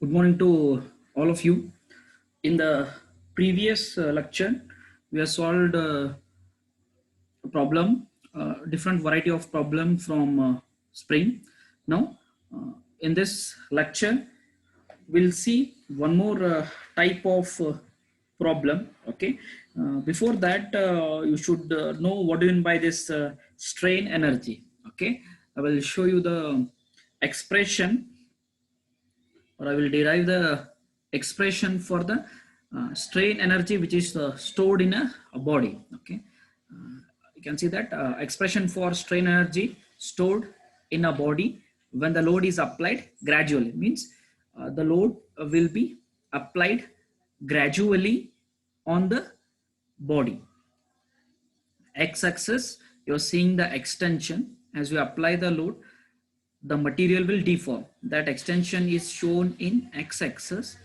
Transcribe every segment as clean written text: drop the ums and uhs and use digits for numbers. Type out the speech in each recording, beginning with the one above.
Good morning to all of you. In the previous lecture, we have solved a problem, different variety of problem from Spring. Now, in this lecture, we'll see one more type of problem. Okay. Before that, you should know what do you mean by this strain energy. Okay. I will show you the expression, or I will derive the expression for the strain energy which is stored in a body. Okay, you can see that expression for strain energy stored in a body when the load is applied gradually means the load will be applied gradually on the body. X-axis, you're seeing the extension. As you apply the load, the material will deform. That extension is shown in x-axis.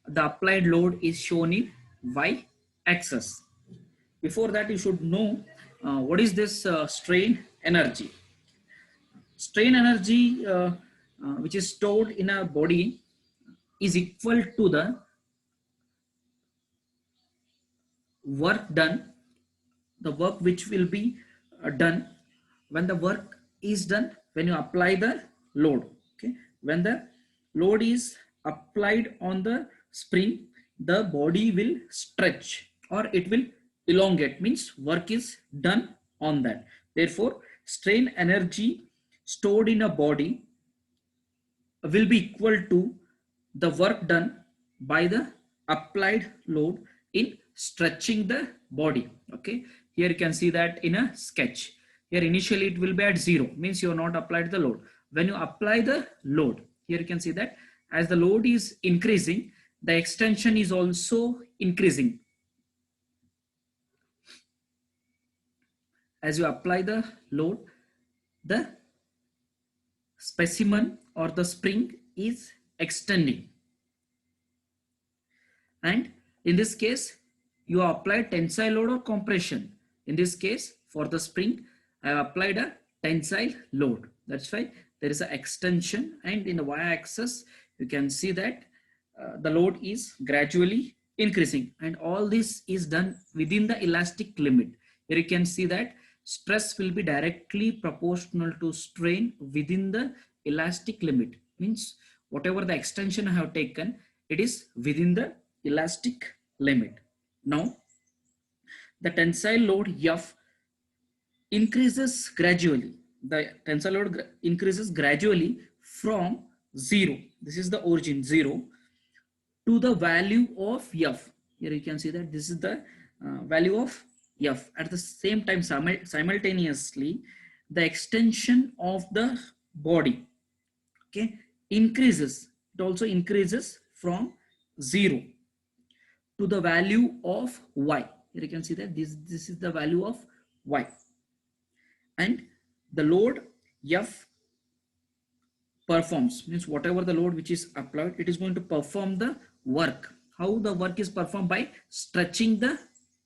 The applied load is shown in y-axis. Before that, you should know what is this strain energy. Strain energy which is stored in a body is equal to the work done, the work which will be done when the work is done when you apply the load. Okay, when the load is applied on the spring, the body will stretch or it will elongate, means work is done on that. Therefore, strain energy stored in a body will be equal to the work done by the applied load in stretching the body. Okay, here you can see that in a sketch. Here initially it will be at 0, means you have not applied the load. When you apply the load, here you can see that as the load is increasing, the extension is also increasing. As you apply the load, the specimen or the spring is extending, and in this case you apply tensile load or compression. In this case, for the spring, I have applied a tensile load. That's why there is an extension, and in the y-axis you can see that the load is gradually increasing, and all this is done within the elastic limit. Here you can see that stress will be directly proportional to strain within the elastic limit, means whatever the extension I have taken, it is within the elastic limit. Now, the tensile load F increases gradually. The tensile load increases gradually from 0. This is the origin 0 to the value of F. Here you can see that this is the value of F. At the same time, simultaneously, the extension of the body, okay, increases. It also increases from 0 to the value of Y. Here you can see that this is the value of Y, and the load F performs, means whatever the load which is applied, it is going to perform the work. How the work is performed? By stretching the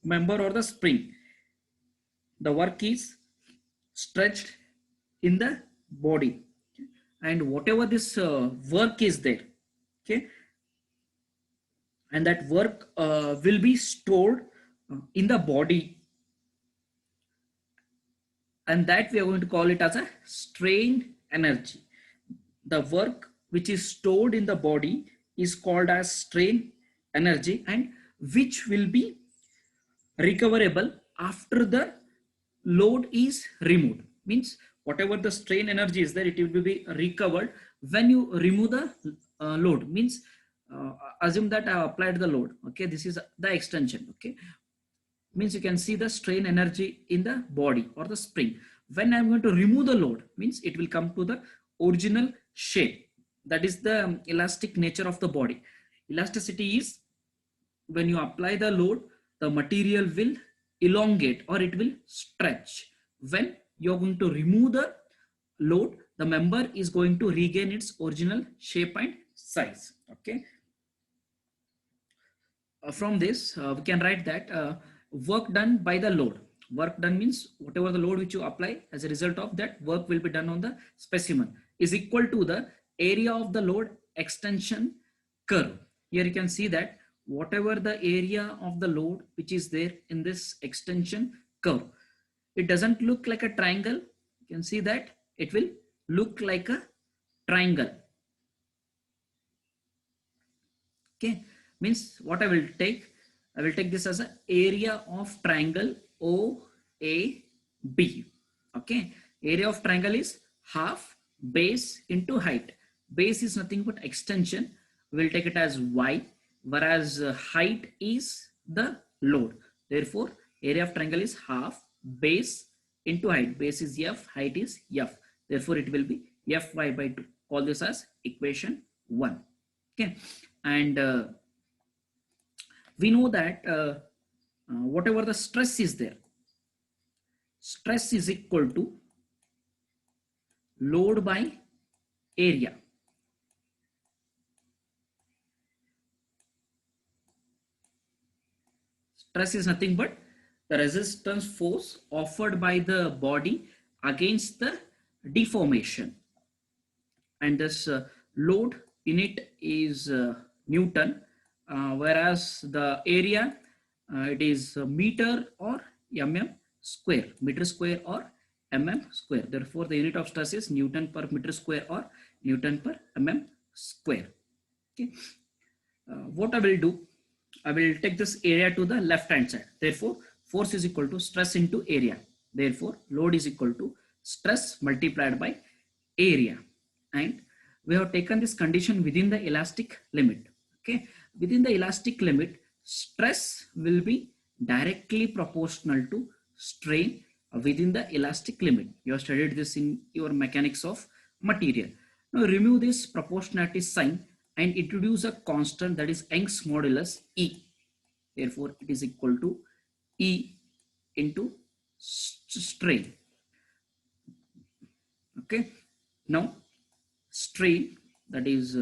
member or the spring. The work is stretched in the body, and whatever this work is there, okay, and that work will be stored in the body, and that we are going to call it as a strain energy. The work which is stored in the body is called as strain energy, and which will be recoverable after the load is removed. Means whatever the strain energy is there, it will be recovered when you remove the load. Means assume that I have applied the load. Okay, this is the extension. Okay, means you can see the strain energy in the body or the spring. When I'm going to remove the load, means it will come to the original shape. That is the elastic nature of the body. Elasticity is when you apply the load, the material will elongate or it will stretch. When you're going to remove the load, the member is going to regain its original shape and size. Okay. From this, we can write that work done by the load. Work done means whatever the load which you apply, as a result of that, work will be done on the specimen, is equal to the area of the load extension curve. Here you can see that whatever the area of the load which is there in this extension curve, it doesn't look like a triangle. You can see that it will look like a triangle. Okay, means what I will take this as an area of triangle OAB. Okay, area of triangle is half base into height. Base is nothing but extension. We'll take it as y, whereas height is the load. Therefore, area of triangle is half base into height. Base is f, height is f. Therefore, it will be fy by 2. Call this as equation 1. Okay, and we know that whatever the stress is there, stress is equal to load by area. Stress is nothing but the resistance force offered by the body against the deformation, and this load in it is Newton, whereas the area it is meter or mm square, meter square or mm square. Therefore, the unit of stress is Newton per meter square or Newton per mm square. Okay, what I will do, I will take this area to the left hand side. Therefore, force is equal to stress into area. Therefore, load is equal to stress multiplied by area. And we have taken this condition within the elastic limit. Okay, within the elastic limit, stress will be directly proportional to strain within the elastic limit. You have studied this in your mechanics of material. Now remove this proportionality sign and introduce a constant, that is Young's modulus E. Therefore, it is equal to E into strain. Okay, now strain, that is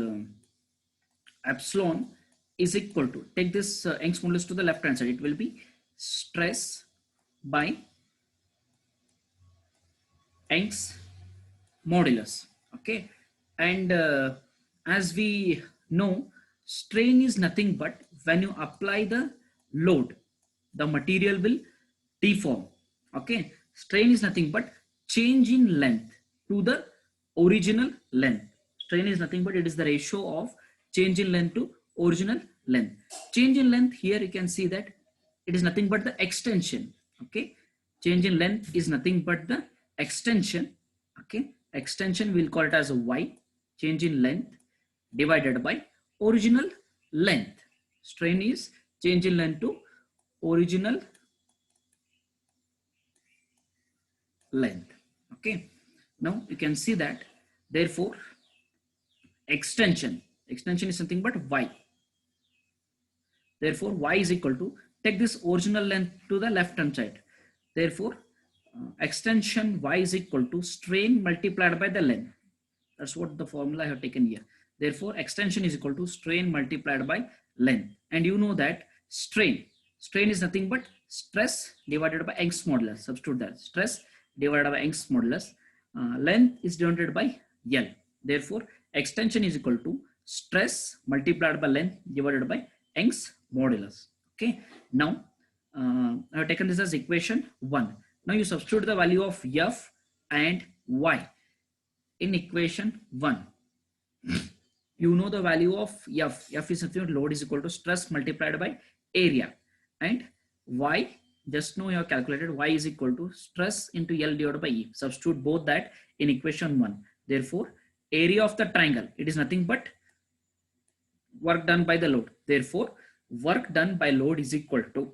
epsilon, is equal to, take this Young's modulus to the left hand side, it will be stress by Young's modulus. Okay, and as we know, strain is nothing but when you apply the load, the material will deform. Okay, strain is nothing but change in length to the original length. Strain is nothing but it is the ratio of change in length to original length. Change in length, here you can see that it is nothing but the extension. Okay, change in length is nothing but the extension. Okay, extension we'll call it as a y, change in length divided by original length. Strain is change in length to original length. Okay, now you can see that therefore extension is nothing but y. Therefore, y is equal to, take this original length to the left hand side. Therefore, extension y is equal to strain multiplied by the length. That's what the formula I have taken here. Therefore, extension is equal to strain multiplied by length. And you know that strain is nothing but stress divided by Young's modulus. Substitute that, stress divided by Young's modulus. Length is denoted by L. Therefore, extension is equal to stress multiplied by length divided by Young's modulus. Okay, now I have taken this as equation 1. Now you substitute the value of F and Y in equation 1. You know the value of F. F is nothing but load is equal to stress multiplied by area, and Y, just now you have calculated, Y is equal to stress into L divided by E. Substitute both that in equation 1. Therefore, area of the triangle, it is nothing but work done by the load. Therefore, work done by load is equal to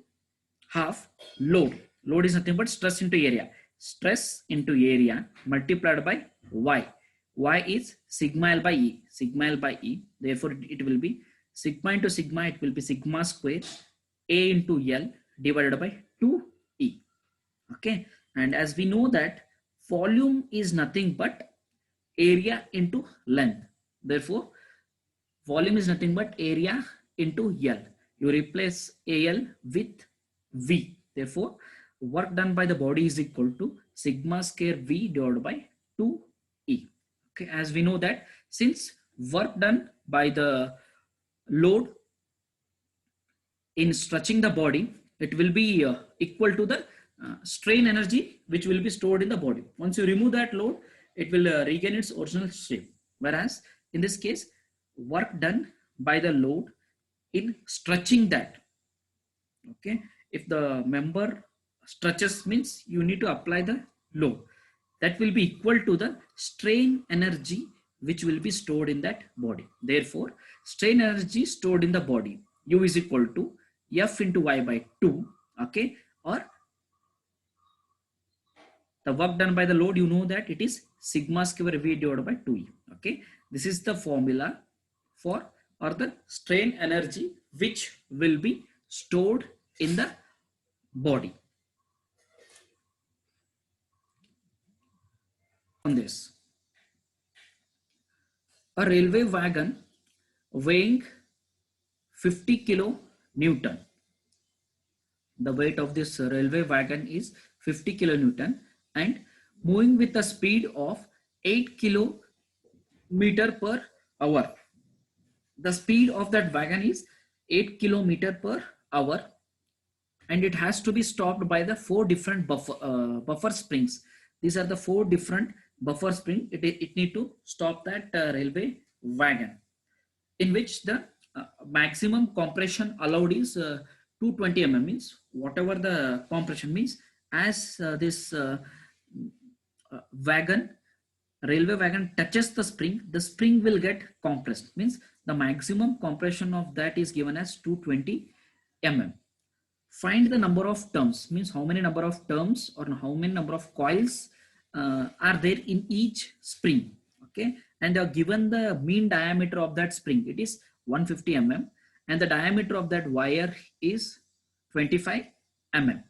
half load. Load is nothing but stress into area. Stress into area multiplied by Y. Y is sigma L by E. Sigma L by E. Therefore, it will be sigma into sigma. It will be sigma square A into L divided by 2E. Okay. And as we know that volume is nothing but area into length. Therefore, volume is nothing but area into L. You replace AL with V. Therefore, work done by the body is equal to sigma square V divided by 2E. Okay, as we know that since work done by the load in stretching the body, it will be equal to the strain energy which will be stored in the body. Once you remove that load, it will regain its original shape. Whereas in this case, work done by the load in stretching that, okay, if the member stretches means you need to apply the load that will be equal to the strain energy which will be stored in that body. Therefore, strain energy stored in the body, U is equal to F into Y by 2, okay, or the work done by the load, you know that it is sigma square V divided by 2E, okay. This is the formula for, or the strain energy which will be stored in the body. On this, a railway wagon weighing 50 kilo Newton. The weight of this railway wagon is 50 kilonewton and moving with a speed of 8 kilometer per hour. The speed of that wagon is 8 kilometer per hour, and it has to be stopped by the 4 different buffer springs. These are the 4 different buffer spring. It need to stop that railway wagon, in which the maximum compression allowed is 220 mm, means whatever the compression means, as this railway wagon touches the spring will get compressed, means the maximum compression of that is given as 220 mm. Find the number of turns, means how many number of turns or how many number of coils are there in each spring, okay, and they are given the mean diameter of that spring, it is 150 mm, and the diameter of that wire is 25 mm,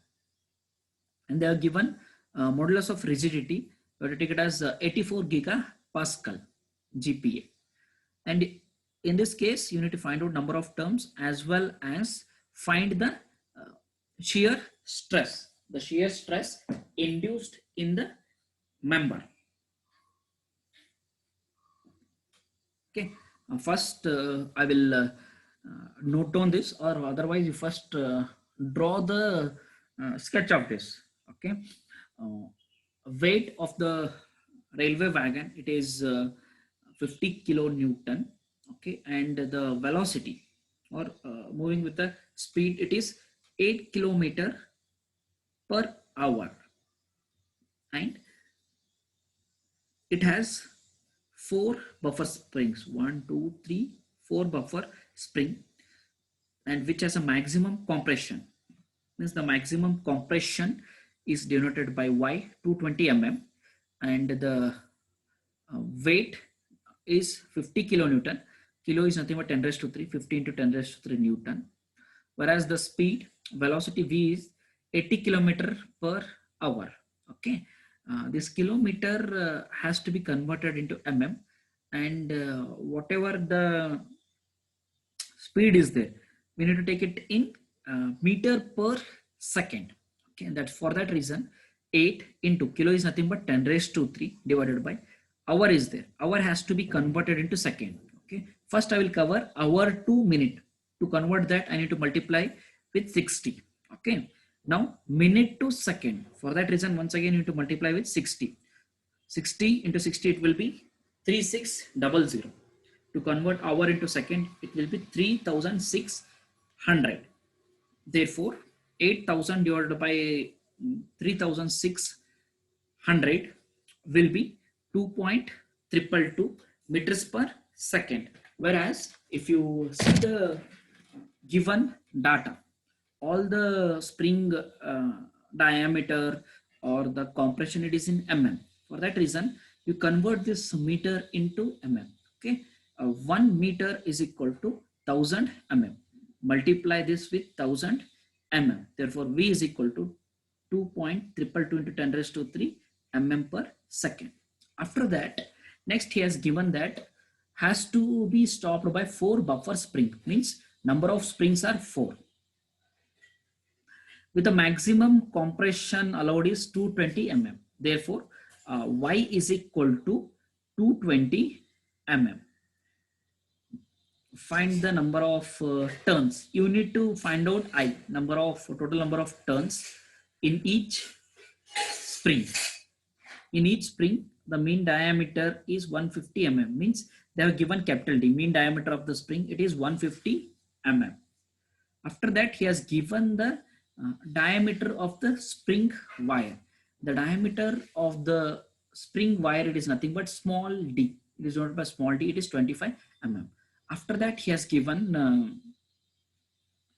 and they are given modulus of rigidity, we take it as 84 gigapascal GPa, and in this case you need to find out number of terms as well as find the shear stress, the shear stress induced in the member. Okay, first I will note on this, or otherwise you first draw the sketch of this. Okay, weight of the railway wagon, it is 50 kilonewton, okay, and the velocity or moving with the speed, it is 8 kilometer per hour, and it has 4 buffer springs, 1 2 3 4 buffer spring, and which has a maximum compression, means the maximum compression is denoted by Y, 220 mm, and the weight is 50 kilonewton. Kilo is nothing but 10 raised to 3, 50 into 10 raised to 3 Newton, whereas the speed, velocity V is 80 kilometer per hour, okay. This kilometer has to be converted into mm, and whatever the speed is there, we need to take it in meter per second, okay. And that for that reason 8 into kilo is nothing but 10 raised to 3 divided by hour is there. Hour has to be converted into second, okay. First I will cover hour to minute. To convert that I need to multiply with 60, okay. Now minute to second, for that reason once again you need to multiply with 60. 60 into 60, it will be 3600. To convert hour into second, it will be 3600. Therefore 8000 divided by 3600 will be 2.222 meters per second. Whereas if you see the given data, all the spring diameter or the compression, it is in mm. For that reason you convert this meter into mm, okay. 1 meter is equal to 1000 mm. Multiply this with 1000 mm. Therefore V is equal to 2.222 into 10 raised to 3 mm per second. After that, next he has given that has to be stopped by 4 buffer spring, means number of springs are 4, with the maximum compression allowed is 220 mm. Therefore Y is equal to 220 mm. find the number of turns. You need to find out I, total number of turns in each spring. In each spring, the mean diameter is 150 mm. Means they have given capital D, mean diameter of the spring, it is 150 mm. After that, he has given the diameter of the spring wire. The diameter of the spring wire, it is nothing but small d. It is not by small d, it is 25 mm. After that, he has given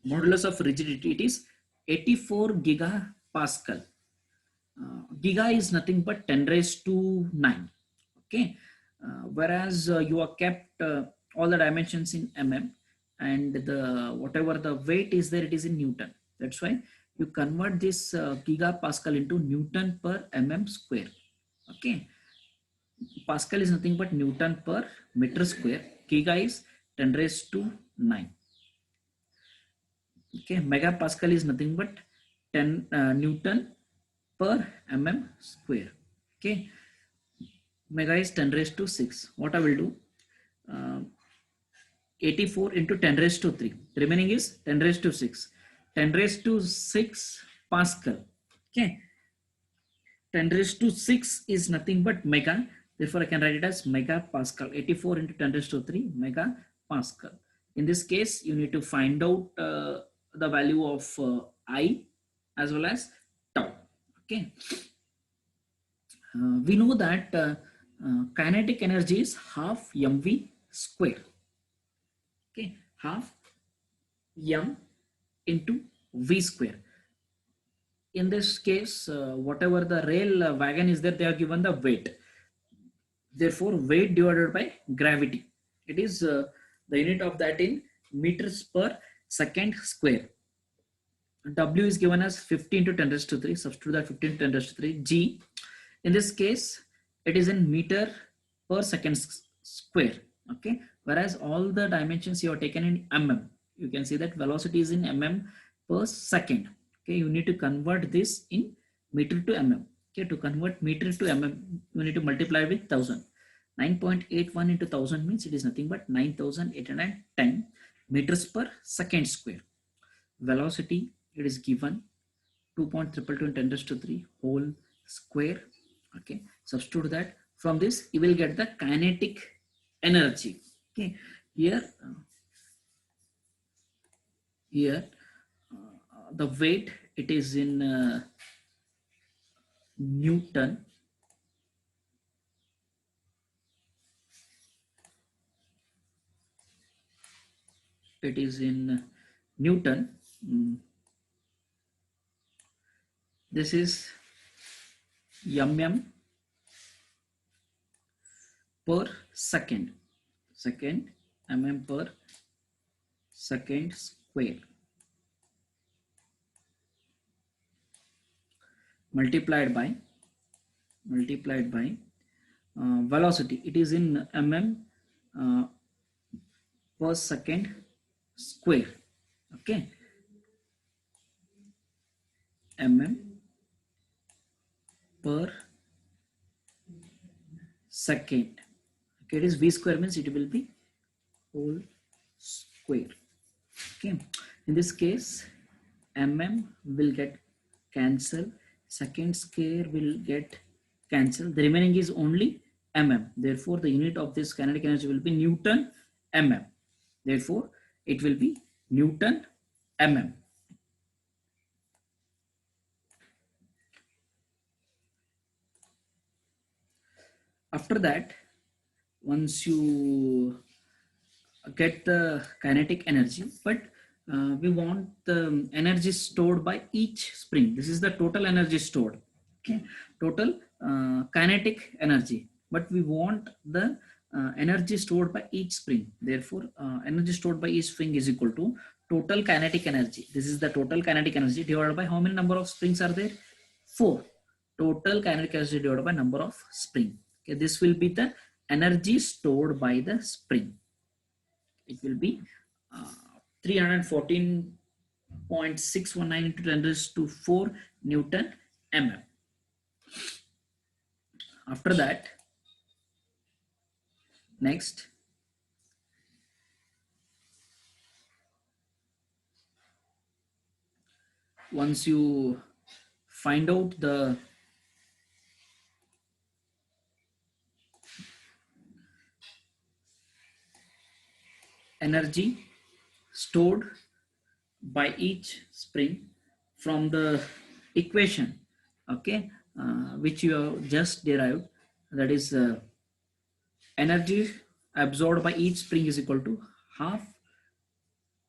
modulus of rigidity, it is 84 gigapascal. Giga is nothing but 10 raised to 9. Okay. Whereas you are kept all the dimensions in mm, and the whatever the weight is there, it is in Newton. That's why you convert this gigapascal into Newton per mm square. Okay. Pascal is nothing but Newton per meter square. Giga is 10 raised to 9. Okay. Megapascal is nothing but 10 Newton per mm square. Okay. Mega is 10 raised to 6. What I will do? 84 into 10 raised to 3. The remaining is 10 raised to 6. 10 raised to 6 Pascal. Okay. 10 raised to 6 is nothing but mega. Therefore, I can write it as mega Pascal. 84 into 10 raised to 3 mega Pascal. In this case, you need to find out the value of I as well as tau. Okay. We know that kinetic energy is half mv square. Okay, half m into v square. In this case, whatever the rail wagon is there, they are given the weight. Therefore, weight divided by gravity. It is the unit of that in meters per second square. W is given as 15 to 10 raised to 3. Substitute that 15 to 10 raised to 3. G. In this case, it is in meter per second square. Okay. Whereas all the dimensions you have taken in mm. You can see that velocity is in mm per second. Okay. You need to convert this in meter to mm. Okay. To convert meter to mm, you need to multiply with 1000. 9.81 into 1000 means it is nothing but 9810 meters per second square. Velocity, it is given 2.222 10 raised to 3 whole square. Okay, substitute that. From this you will get the kinetic energy. Okay, here the weight, it is in Newton. It is in Newton. This is mm per second. Mm per second square. Multiplied by velocity. It is in mm per second square. Okay, mm per second. Okay, it is v square means it will be whole square. Okay, in this case mm will get cancelled, second square will get cancelled, the remaining is only mm. Therefore, the unit of this kinetic energy will be Newton mm. Therefore, it will be Newton mm. After that, once you get the kinetic energy, but we want the energy stored by each spring. This is the total energy stored. Okay, total kinetic energy, but we want the energy stored by each spring. Therefore, energy stored by each spring is equal to total kinetic energy. This is the total kinetic energy divided by how many number of springs are there? 4. Total kinetic energy divided by number of spring. Okay, this will be the energy stored by the spring. It will be 314.619 into 10 raised to 4 Newton mm. After that, next, once you find out the energy stored by each spring from the equation, okay, which you have just derived, that is energy absorbed by each spring is equal to half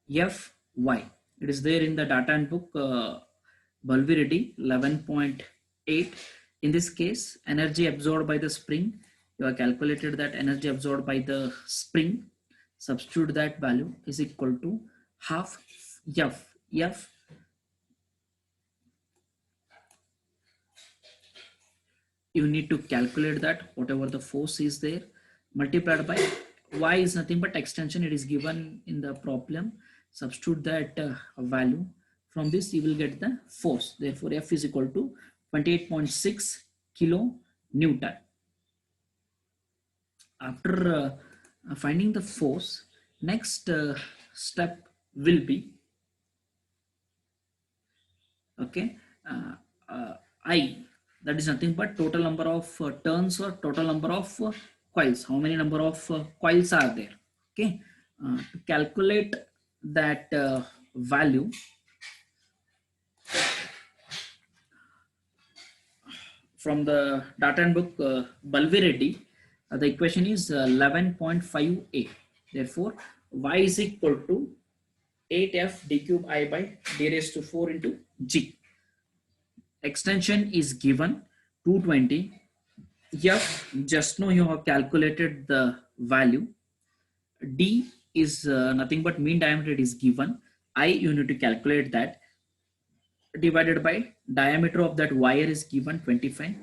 Fy. It is there in the data handbook Bulvi 11.8. In this case, energy absorbed by the spring, you have calculated that energy absorbed by the spring, substitute that value is equal to half F. You need to calculate that whatever the force is there multiplied by Y is nothing but extension. It is given in the problem. Substitute that value. From this you will get the force. Therefore F is equal to 28.6 kilo Newton. After finding the force, next step will be, okay, I, that is nothing but total number of turns or total number of coils. How many number of coils are there? Okay, to calculate that value, from the data handbook Bulvi, the equation is 11.5a. Therefore, y is equal to 8f d cube I by d raised to 4 into g. Extension is given 220. F, just now you have calculated the value. D is nothing but mean diameter, it is given. I, you need to calculate that, divided by diameter of that wire is given 25.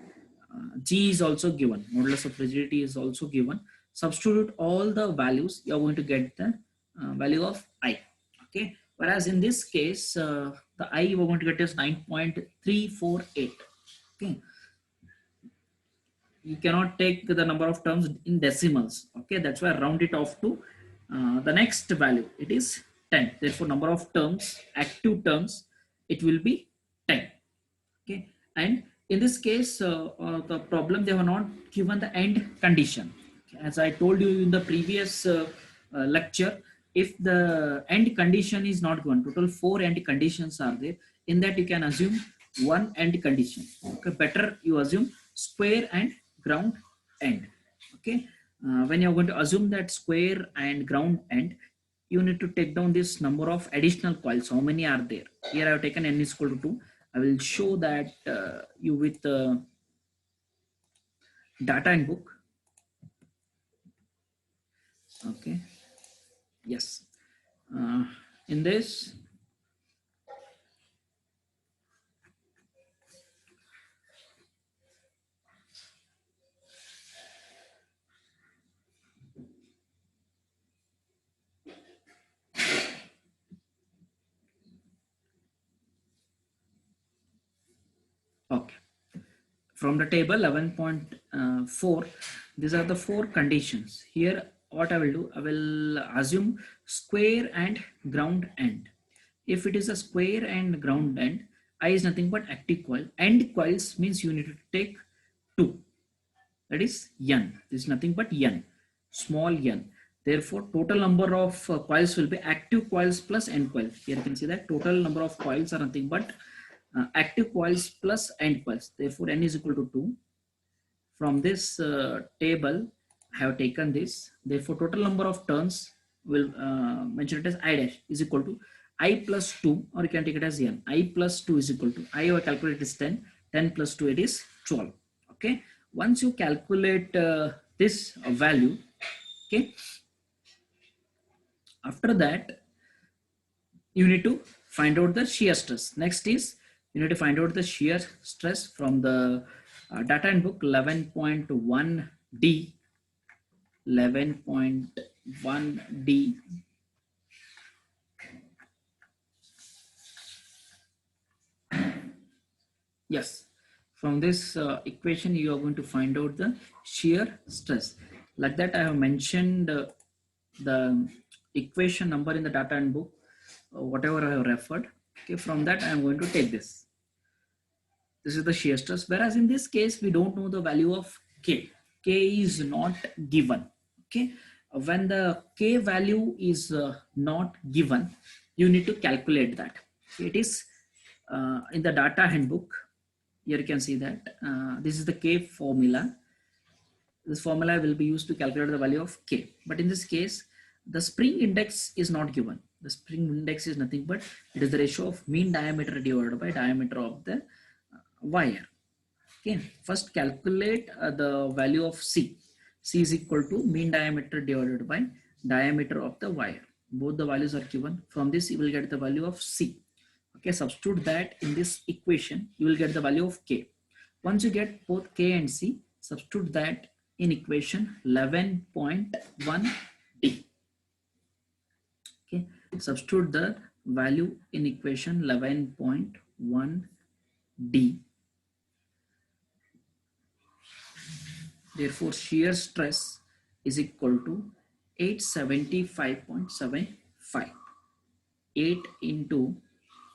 G is also given, modulus of rigidity is also given. Substitute all the values, you are going to get the value of I. Okay, whereas in this case the I you are going to get is 9.348. okay, you cannot take the number of terms in decimals. Okay, that's why I round it off to the next value, it is 10. Therefore number of terms, active terms, it will be 10. Okay, and in this case the problem, they were not given the end condition. As I told you in the previous lecture, if the end condition is not given, total 4 end conditions are there. In that you can assume one end condition. Okay, better you assume square and ground end. Okay, when you're going to assume that square and ground end, you need to take down this number of additional coils. How many are there? Here I have taken n is equal to 2. I will show that you with data and book. Okay, yes, in this okay, from the table 11.4, these are the 4 conditions. Here what I will do, I will assume square and ground end. If it is a square and ground end, I is nothing but active coil. End coils means you need to take 2, that is n. This is nothing but n, small n. Therefore total number of coils will be active coils plus end coils. Here you can see that total number of coils are nothing but active coils plus end coils. Therefore n is equal to 2. From this table I have taken this. Therefore total number of turns will mention it as I dash is equal to I plus 2, or you can take it as n. I plus 2 is equal to, I have calculated is 10. 10 plus 2, it is 12. Okay, once you calculate this value, okay, after that you need to find out the shear stress. Next is you need to find out the shear stress from the data handbook 11.1D. 11.1D. Yes, from this equation you are going to find out the shear stress. Like that I have mentioned the equation number in the data handbook, whatever I have referred. Okay, from that I am going to take this. This is the shear stress. Whereas in this case, we don't know the value of K. K is not given. Okay. When the K value is not given, you need to calculate that. It is in the data handbook. Here you can see that this is the K formula. This formula will be used to calculate the value of K. But in this case, the spring index is not given. The spring index is nothing but it is the ratio of mean diameter divided by diameter of the wire. Okay, first calculate the value of C. C is equal to mean diameter divided by diameter of the wire. Both the values are given. From this, you will get the value of C. Okay, substitute that in this equation, you will get the value of K. Once you get both K and C, substitute that in equation 11.1D. Okay, substitute the value in equation 11.1D. Therefore, shear stress is equal to 875.75. 8 into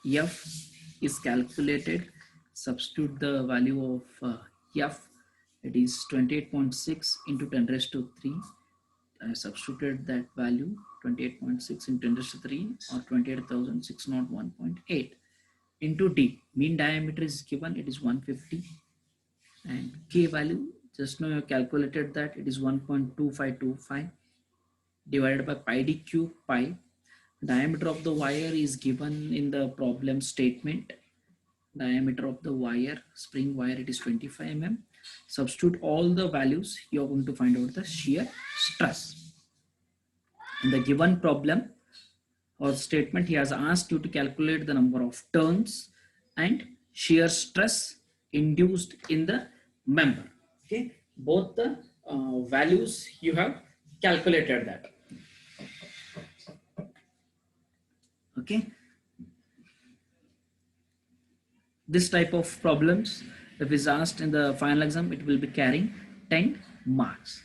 F is calculated. Substitute the value of F. It is 28.6 into 10 raised to 3. I substituted that value 28.6 into 10 raised to 3 or 28,601.8 into D. Mean diameter is given. It is 150. And K value, just now you calculated that it is 1.2525 divided by pi d cube pi. Diameter of the wire is given in the problem statement. Diameter of the wire, spring wire, it is 25 mm. Substitute all the values, you are going to find out the shear stress. In the given problem or statement, he has asked you to calculate the number of turns and shear stress induced in the member. Okay, both the values you have calculated that. Okay, this type of problems, if is asked in the final exam, it will be carrying 10 marks.